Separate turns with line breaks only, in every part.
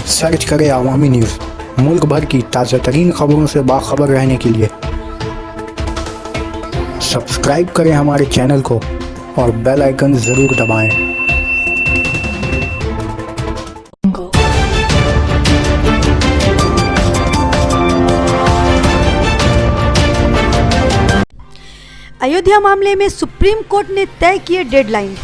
Search करें Awami news. मुल्क भर की ताज़ा तरीन खबरों से बाखबर रहने के लिए सब्सक्राइब करें हमारे चैनल को और बेल आइकन ज़रूर दबाएं।
अयोध्या मामले में सुप्रीम कोर्ट ने तय किए डेडलाइन।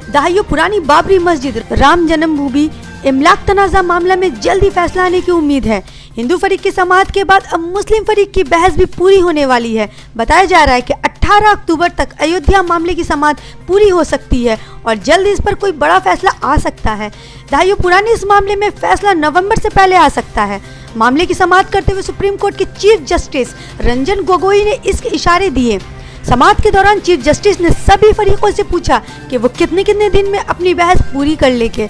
दहाइयों पुरानी बाबरी मस्जिद राम जन्मभूमि इमलाक तनाज़ा मामला में जल्दी फैसला आने की उम्मीद है। हिंदू फरीक की समाअत के बाद अब मुस्लिम फरीक की बहस भी पूरी होने वाली है। बताया जा रहा है कि 18 अक्टूबर तक अयोध्या मामले की समाअत पूरी हो सकती है और जल्द इस पर कोई बड़ा फैसला आ सकता है। दहाइयों पुरानी इस मामले में फैसला नवंबर से पहले आ सकता है। मामले की समाअत करते हुए सुप्रीम कोर्ट के चीफ जस्टिस रंजन गोगोई ने इसके इशारे दिए। समाअत के दौरान चीफ जस्टिस ने सभी फरीकों से पूछा कि वो कितने दिन में अपनी बहस पूरी कर लेंगे।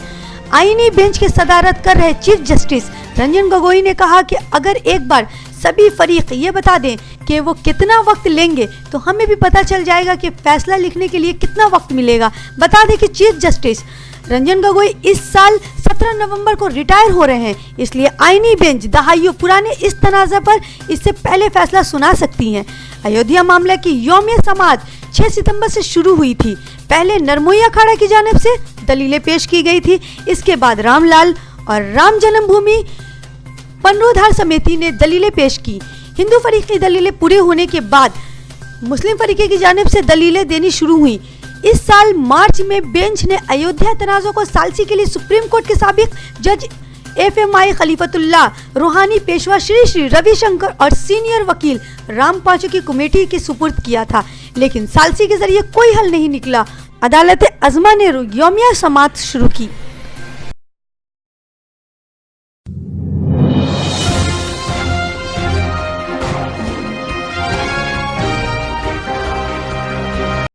आईनी बेंच की सदारत कर रहे चीफ जस्टिस रंजन गोगोई ने कहा कि अगर एक बार सभी फरीक ये बता दें कि वो कितना वक्त लेंगे तो हमें भी पता चल जाएगा कि फैसला लिखने के लिए कितना वक्त मिलेगा। बता दें कि चीफ जस्टिस रंजन गोगोई इस साल 17 नवंबर को रिटायर हो रहे हैं, इसलिए आईनी बेंच दहाइयों पुराने इस तनाज़ा पर इससे पहले फैसला सुना सकती हैं। अयोध्या मामले की यौम समाअत 6 सितंबर से शुरू हुई थी। पहले नरमोई अखाड़ा की जानिब से दलीलें पेश की गई थी। इसके बाद रामलाल और राम जन्मभूमि पुनरुद्धार समिति ने दलीलें पेश की। हिंदू फरीक की दलीलें पूरे होने के बाद मुस्लिम फरीक की जानिब से दलीलें देनी शुरू हुई। इस साल मार्च में बेंच ने अयोध्या तनाज़ों को सालसी के लिए सुप्रीम कोर्ट के साबिक जज FMI खलीफतुल्लाह रूहानी पेशवा श्री रविशंकर और सीनियर वकील राम पांचू की कमेटी के सुपुर्द किया था, लेकिन सालसी के जरिए कोई हल नहीं निकला। अदालत अज़मा ने यौमिया समाअत शुरू की।